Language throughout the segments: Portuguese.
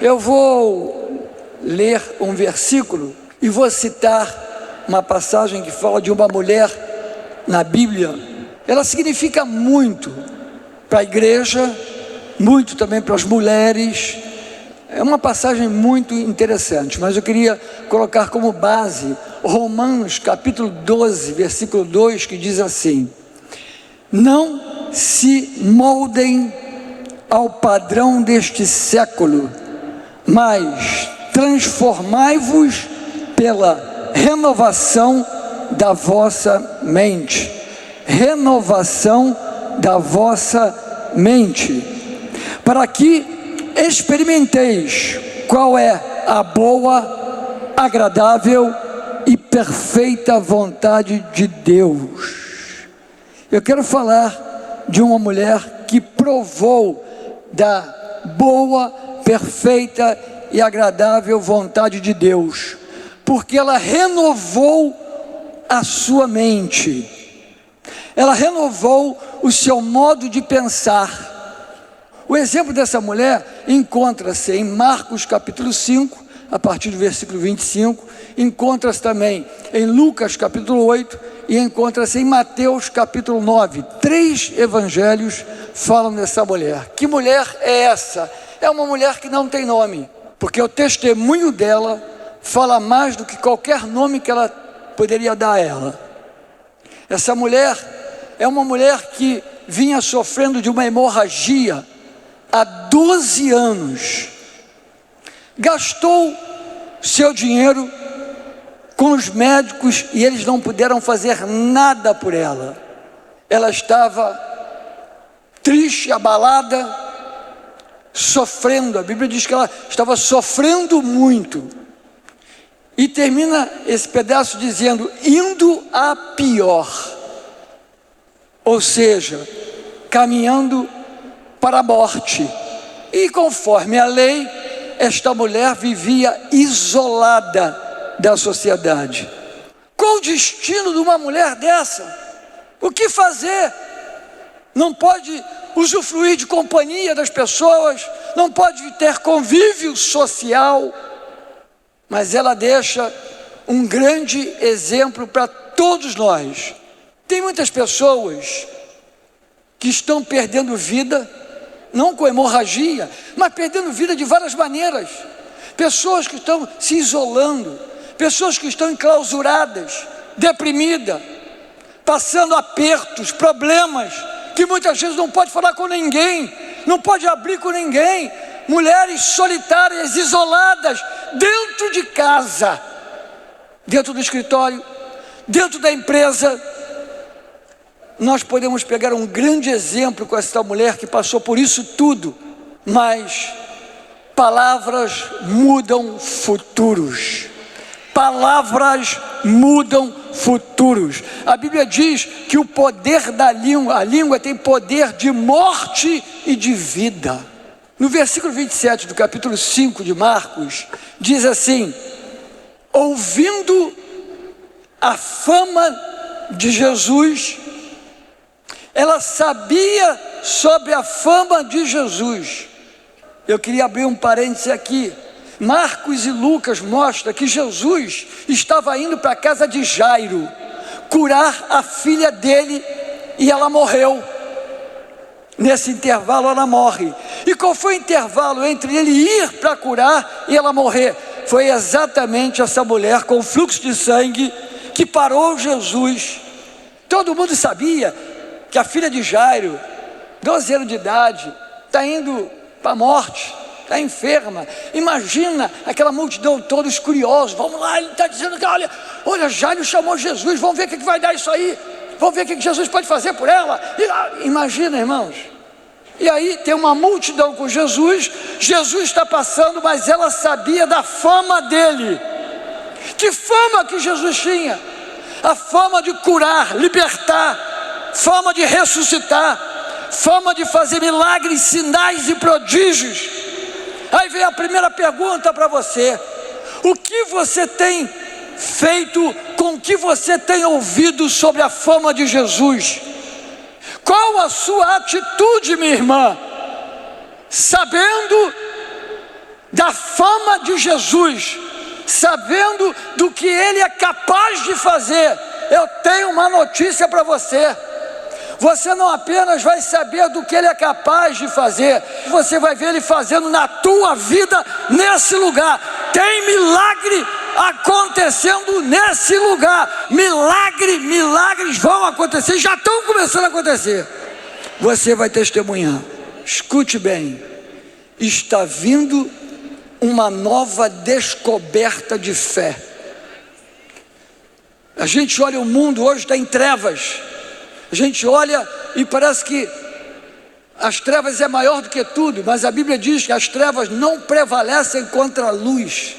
Eu vou ler um versículo e vou citar uma passagem que fala de uma mulher na Bíblia. Ela significa muito para a igreja, muito também para as mulheres. É uma passagem muito interessante, mas eu queria colocar como base Romanos capítulo 12, versículo 2, que diz assim: não se moldem ao padrão deste século, mas transformai-vos pela renovação da vossa mente. Renovação da vossa mente, para que experimenteis qual é a boa, agradável e perfeita vontade de Deus. Eu quero falar de uma mulher que provou da boa, perfeita e agradável vontade de Deus, porque ela renovou a sua mente, ela renovou o seu modo de pensar. O exemplo dessa mulher encontra-se em Marcos capítulo 5, a partir do versículo 25, encontra-se também em Lucas capítulo 8 e encontra-se em Mateus capítulo 9. 3 evangelhos falam dessa mulher. Que mulher é essa? É uma mulher que não tem nome, porque o testemunho dela fala mais do que qualquer nome que ela poderia dar a ela. Essa mulher é uma mulher que vinha sofrendo de uma hemorragia há 12 anos. Gastou seu dinheiro com os médicos e eles não puderam fazer nada por ela. Ela estava triste, abalada, sofrendo. A Bíblia diz que ela estava sofrendo muito. E termina esse pedaço dizendo, indo a pior. Ou seja, caminhando para a morte. E conforme a lei, esta mulher vivia isolada da sociedade. Qual o destino de uma mulher dessa? O que fazer? Não pode usufruir de companhia das pessoas, não pode ter convívio social, mas ela deixa um grande exemplo para todos nós. Tem muitas pessoas que estão perdendo vida, não com hemorragia, mas perdendo vida de várias maneiras. Pessoas que estão se isolando, pessoas que estão enclausuradas, deprimidas, passando apertos, problemas, que muitas vezes não pode falar com ninguém, não pode abrir com ninguém. Mulheres solitárias, isoladas, dentro de casa, dentro do escritório, dentro da empresa. Nós podemos pegar um grande exemplo com essa mulher que passou por isso tudo, mas palavras mudam futuros. Palavras mudam futuros. A Bíblia diz que o poder da língua, a língua tem poder de morte e de vida. No versículo 27 do capítulo 5 de Marcos, diz assim: ouvindo a fama de Jesus, ela sabia sobre a fama de Jesus. Eu queria abrir um parêntese aqui. Marcos e Lucas mostram que Jesus estava indo para a casa de Jairo curar a filha dele e ela morreu. Nesse intervalo ela morre. E qual foi o intervalo entre ele ir para curar e ela morrer? Foi exatamente essa mulher com fluxo de sangue que parou Jesus. Todo mundo sabia que a filha de Jairo, 12 anos de idade, está indo para a morte, está enferma. Imagina aquela multidão toda, os curiosos, vamos lá, ele está dizendo que olha, Jairo chamou Jesus, vamos ver o que vai dar isso aí, vamos ver o que Jesus pode fazer por ela. Imagina, irmãos. E aí tem uma multidão com Jesus, Jesus está passando, mas ela sabia da fama dele. Que fama que Jesus tinha? A fama de curar, libertar, fama de ressuscitar, fama de fazer milagres, sinais e prodígios. Aí vem a primeira pergunta para você: o que você tem feito com o que você tem ouvido sobre a fama de Jesus? Qual a sua atitude, minha irmã? Sabendo da fama de Jesus, sabendo do que Ele é capaz de fazer, eu tenho uma notícia para você. Você não apenas vai saber do que Ele é capaz de fazer, você vai ver Ele fazendo na tua vida nesse lugar. Tem milagre acontecendo nesse lugar. Milagres vão acontecer, já estão começando a acontecer. Você vai testemunhar. Escute bem, está vindo uma nova descoberta de fé. A gente olha o mundo hoje, está em trevas. A gente olha e parece que as trevas é maior do que tudo, mas a Bíblia diz que as trevas não prevalecem contra a luz.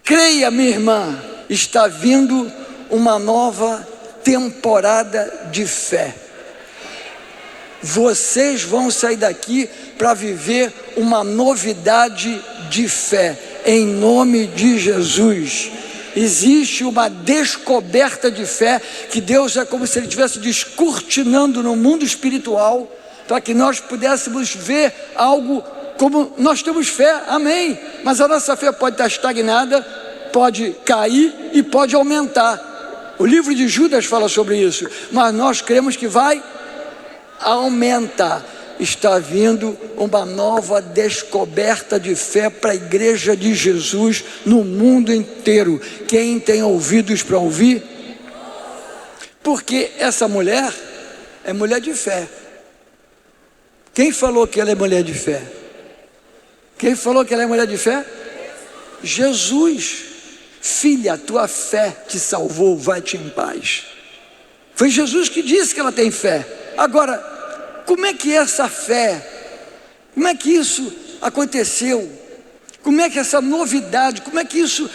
Creia, minha irmã, está vindo uma nova temporada de fé. Vocês vão sair daqui para viver uma novidade de fé, em nome de Jesus. Existe uma descoberta de fé, que Deus é como se Ele estivesse descortinando no mundo espiritual, para que nós pudéssemos ver algo como nós temos fé, amém, mas a nossa fé pode estar estagnada, pode cair e pode aumentar. O livro de Judas fala sobre isso, mas nós cremos que vai aumentar. Está vindo uma nova descoberta de fé para a igreja de Jesus no mundo inteiro. Quem tem ouvidos para ouvir? Porque essa mulher é mulher de fé. Quem falou que ela é mulher de fé? Quem falou que ela é mulher de fé? Jesus. Filha, a tua fé te salvou, vai-te em paz. Foi Jesus que disse que ela tem fé. Agora, como é que essa fé, como é que isso aconteceu? Como é que essa novidade, como é que isso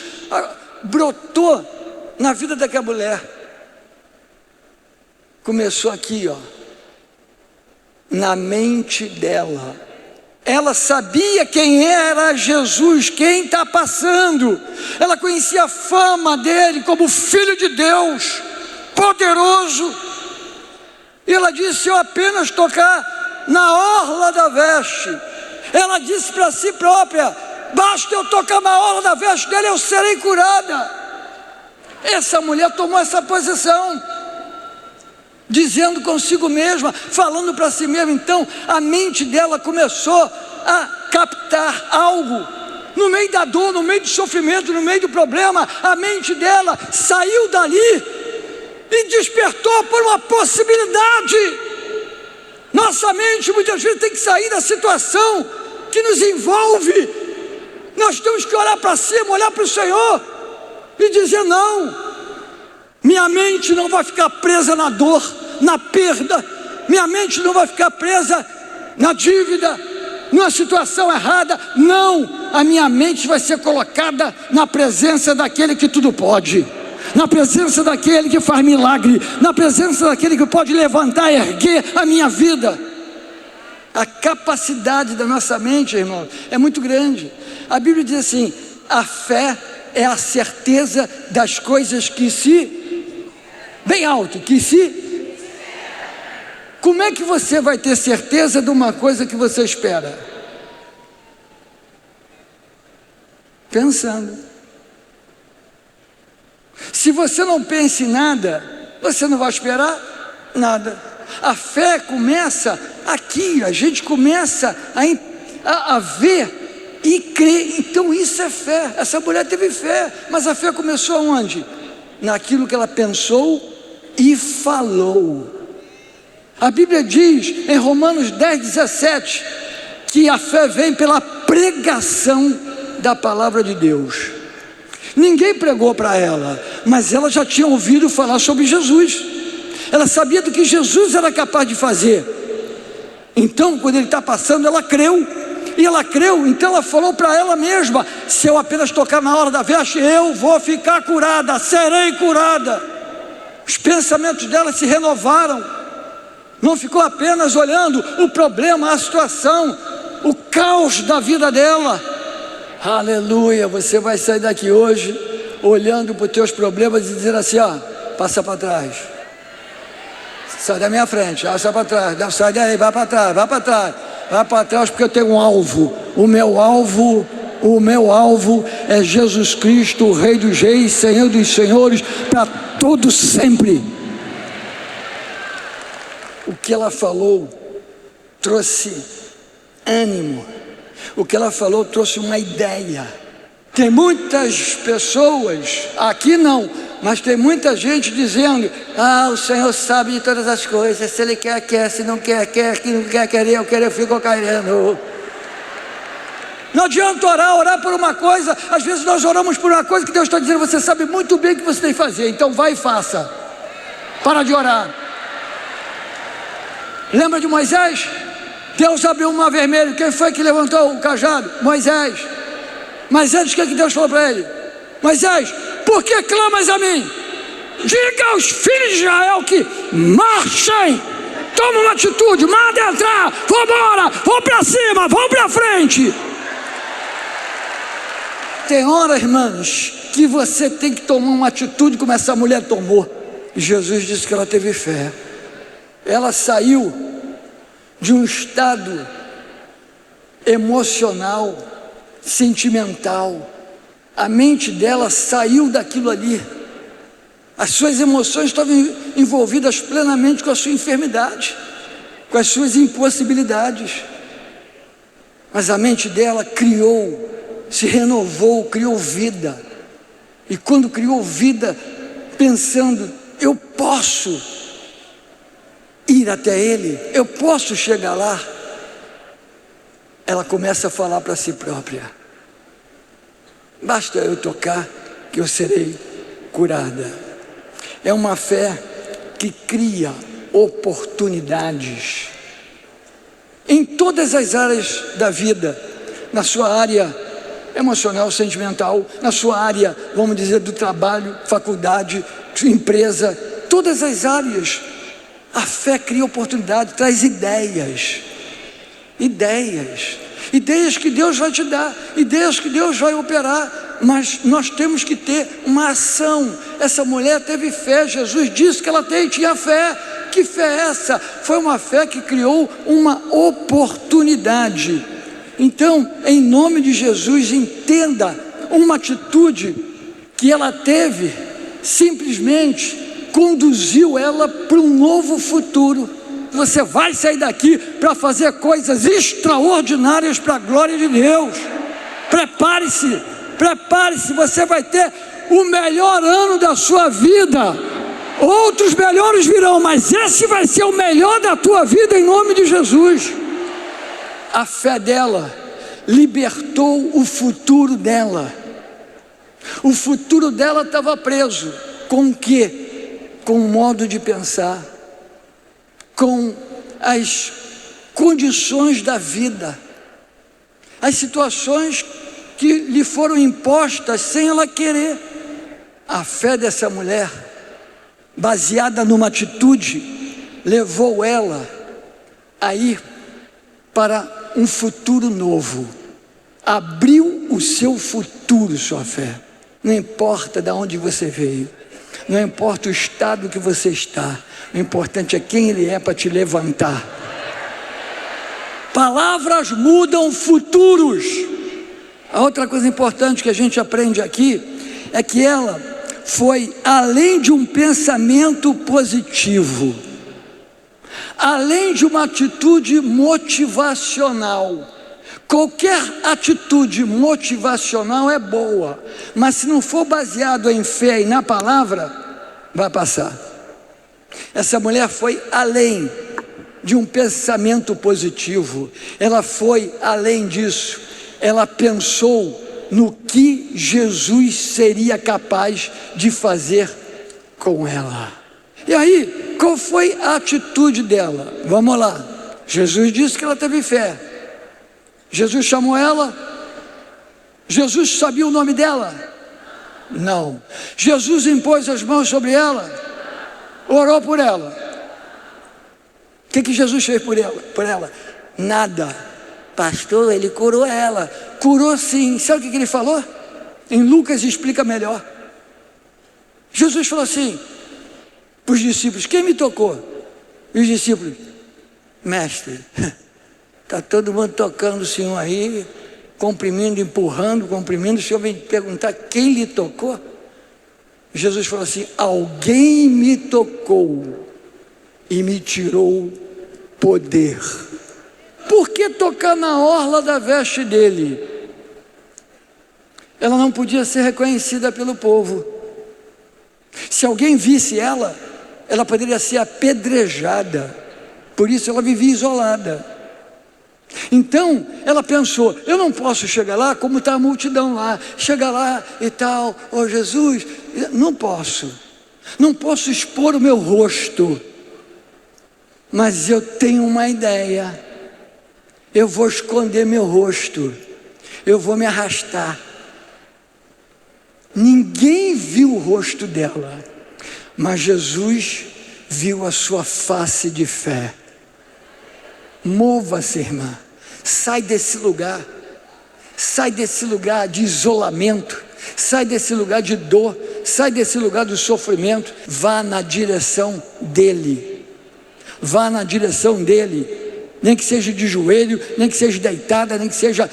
brotou na vida daquela mulher? Começou aqui, ó, na mente dela. Ela sabia quem era Jesus, quem está passando. Ela conhecia a fama dele como Filho de Deus, poderoso. E ela disse: se eu apenas tocar na orla da veste. Ela disse para si própria: basta eu tocar na orla da veste dele, eu serei curada. Essa mulher tomou essa posição, dizendo consigo mesma, falando para si mesma. Então a mente dela começou a captar algo. No meio da dor, no meio do sofrimento, no meio do problema, a mente dela saiu dali e despertou por uma possibilidade. Nossa mente muitas vezes tem que sair da situação que nos envolve. Nós temos que olhar para cima, olhar para o Senhor e dizer: não, minha mente não vai ficar presa na dor, na perda. Minha mente não vai ficar presa na dívida, numa situação errada. Não, a minha mente vai ser colocada na presença daquele que tudo pode, na presença daquele que faz milagre, na presença daquele que pode levantar e erguer a minha vida. A capacidade da nossa mente, irmão, é muito grande. A Bíblia diz assim: a fé é a certeza das coisas que se, bem alto, que se. Como é que você vai ter certeza de uma coisa que você espera? Pensando. Se você não pensa em nada, você não vai esperar nada. A fé começa aqui, a gente começa a ver e crer. Então isso é fé. Essa mulher teve fé, mas a fé começou aonde? Naquilo que ela pensou e falou. A Bíblia diz em Romanos 10:17 que a fé vem pela pregação da palavra de Deus. Ninguém pregou para ela, mas ela já tinha ouvido falar sobre Jesus. Ela sabia do que Jesus era capaz de fazer. Então, quando ele está passando, ela creu. E ela creu, então ela falou para ela mesma: se eu apenas tocar na hora da veste, eu vou ficar curada, serei curada. Os pensamentos dela se renovaram. Não ficou apenas olhando o problema, a situação, o caos da vida dela. Aleluia, você vai sair daqui hoje olhando para os teus problemas e dizendo assim: ó, passa para trás, sai da minha frente, passa para trás, sai daí, vai para trás, vai para trás, porque eu tenho um alvo. O meu alvo é Jesus Cristo, o Rei dos Reis, Senhor dos Senhores, para todo sempre. O que ela falou trouxe ânimo. O que ela falou trouxe uma ideia. Tem muitas pessoas, aqui não, mas tem muita gente dizendo: o Senhor sabe de todas as coisas, se Ele quer, quer, se não quer, quer, que não quer querer, eu fico querendo. Não adianta orar por uma coisa. Às vezes nós oramos por uma coisa que Deus está dizendo: você sabe muito bem o que você tem que fazer, então vai e faça. Para de orar. Lembra de Moisés? Deus abriu o mar vermelho. Quem foi que levantou o cajado? Moisés. Mas antes, o que Deus falou para ele? Moisés, por que clamas a mim? Diga aos filhos de Israel que marchem. Toma uma atitude, manda entrar. Vamos embora, vamos para cima, vamos para frente. Tem hora, irmãos, que você tem que tomar uma atitude como essa mulher tomou. E Jesus disse que ela teve fé. Ela saiu de um estado emocional, sentimental. A mente dela saiu daquilo ali. As suas emoções estavam envolvidas plenamente com a sua enfermidade, com as suas impossibilidades. Mas a mente dela criou, se renovou, criou vida. E quando criou vida, pensando: eu posso ir até Ele, eu posso chegar lá, ela começa a falar para si própria: basta eu tocar que eu serei curada. É uma fé que cria oportunidades em todas as áreas da vida, na sua área emocional, sentimental, na sua área, vamos dizer, do trabalho, faculdade, empresa, todas as áreas. A fé cria oportunidade, traz ideias que Deus vai te dar, ideias que Deus vai operar, mas nós temos que ter uma ação. Essa mulher teve fé, Jesus disse que ela tinha fé. Que fé é essa? Foi uma fé que criou uma oportunidade. Então, em nome de Jesus, entenda, uma atitude que ela teve, simplesmente conduziu ela para um novo futuro. Você vai sair daqui para fazer coisas extraordinárias para a glória de Deus. Prepare-se, você vai ter o melhor ano da sua vida. Outros melhores virão, mas esse vai ser o melhor da tua vida em nome de Jesus. A fé dela libertou o futuro dela. O futuro dela estava preso com o quê? Com o modo de pensar, com as condições da vida, as situações que lhe foram impostas sem ela querer. A fé dessa mulher, baseada numa atitude, levou ela a ir para um futuro novo. Abriu o seu futuro, sua fé. Não importa de onde você veio, não importa o estado que você está, o importante é quem Ele é para te levantar. Palavras mudam futuros. A outra coisa importante que a gente aprende aqui é que ela foi além de um pensamento positivo, além de uma atitude motivacional. Qualquer atitude motivacional é boa, mas se não for baseado em fé e na palavra, vai passar. Essa mulher foi além de um pensamento positivo, ela foi além disso, ela pensou no que Jesus seria capaz de fazer com ela. E aí, qual foi a atitude dela? Vamos lá. Jesus disse que ela teve fé. Jesus chamou ela? Jesus sabia o nome dela? Não. Jesus impôs as mãos sobre ela? Orou por ela? O que Jesus fez por ela? Nada. Pastor, Ele curou ela. Curou sim. Sabe o que Ele falou? Em Lucas explica melhor. Jesus falou assim para os discípulos: quem me tocou? E os discípulos: mestre, Está todo mundo tocando o Senhor aí, comprimindo, empurrando, comprimindo. O Senhor vem perguntar quem lhe tocou. Jesus falou assim: alguém me tocou e me tirou poder. Por que tocar na orla da veste dele? Ela não podia ser reconhecida pelo povo. Se alguém visse ela, ela poderia ser apedrejada. Por isso ela vivia isolada. Então ela pensou: eu não posso chegar lá como está a multidão lá, chegar lá e tal, oh Jesus, não posso expor o meu rosto, mas eu tenho uma ideia, eu vou esconder meu rosto, eu vou me arrastar. Ninguém viu o rosto dela, mas Jesus viu a sua face de fé. Mova-se, irmã, sai desse lugar de isolamento, sai desse lugar de dor, sai desse lugar do sofrimento, vá na direção dele, nem que seja de joelho, nem que seja deitada, nem que seja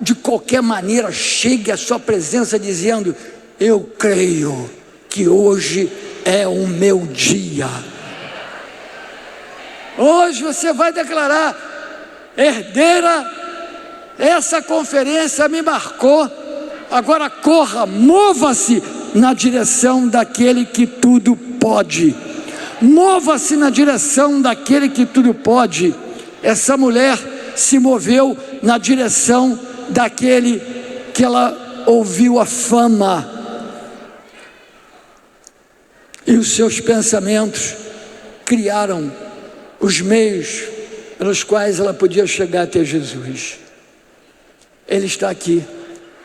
de qualquer maneira, chegue à sua presença dizendo: eu creio que hoje é o meu dia. Hoje você vai declarar: herdeira, essa conferência me marcou, agora corra, mova-se na direção daquele que tudo pode. Mova-se na direção daquele que tudo pode. Essa mulher se moveu na direção daquele que ela ouviu a fama, e os seus pensamentos criaram os meios pelos quais ela podia chegar até Jesus. Ele está aqui.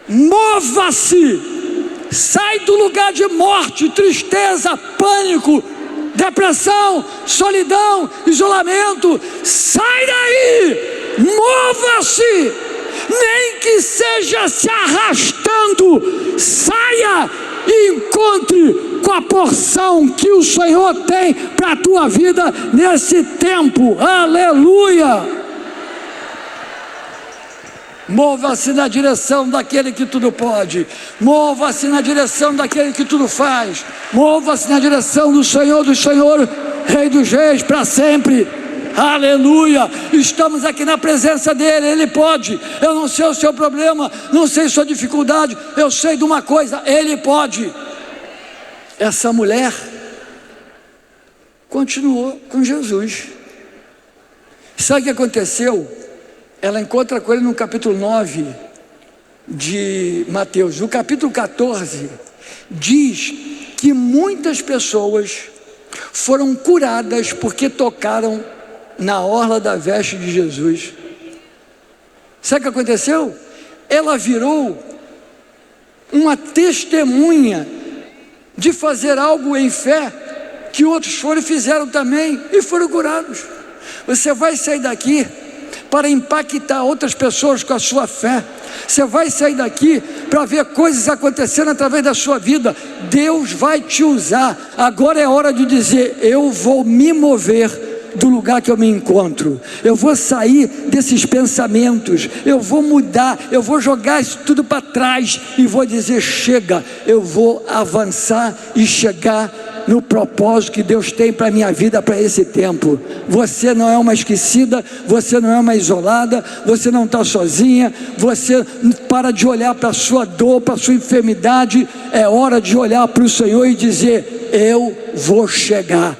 Mova-se, sai do lugar de morte, tristeza, pânico, depressão, solidão, isolamento. Sai daí, mova-se, nem que seja se arrastando, saia e encontre com a porção que o Senhor tem para a tua vida nesse tempo. Aleluia! Mova-se na direção daquele que tudo pode, mova-se na direção daquele que tudo faz, mova-se na direção do Senhor, Rei dos Reis, para sempre. Aleluia! Estamos aqui na presença dele, ele pode. Eu não sei o seu problema, não sei sua dificuldade, eu sei de uma coisa: ele pode. Essa mulher continuou com Jesus. Sabe o que aconteceu? Ela encontra com ele no capítulo 9 de Mateus. No capítulo 14 diz que muitas pessoas foram curadas porque tocaram na orla da veste de Jesus. Sabe o que aconteceu? Ela virou uma testemunha de fazer algo em fé que outros foram e fizeram também e foram curados. Você vai sair daqui para impactar outras pessoas com a sua fé. Você vai sair daqui para ver coisas acontecendo através da sua vida. Deus vai te usar. Agora é hora de dizer: eu vou me mover do lugar que eu me encontro, eu vou sair desses pensamentos, eu vou mudar, eu vou jogar isso tudo para trás e vou dizer: chega, eu vou avançar e chegar no propósito que Deus tem para a minha vida, para esse tempo. Você não é uma esquecida, você não é uma isolada, você não está sozinha. Você para de olhar para a sua dor, para a sua enfermidade. É hora de olhar para o Senhor e dizer: eu vou chegar.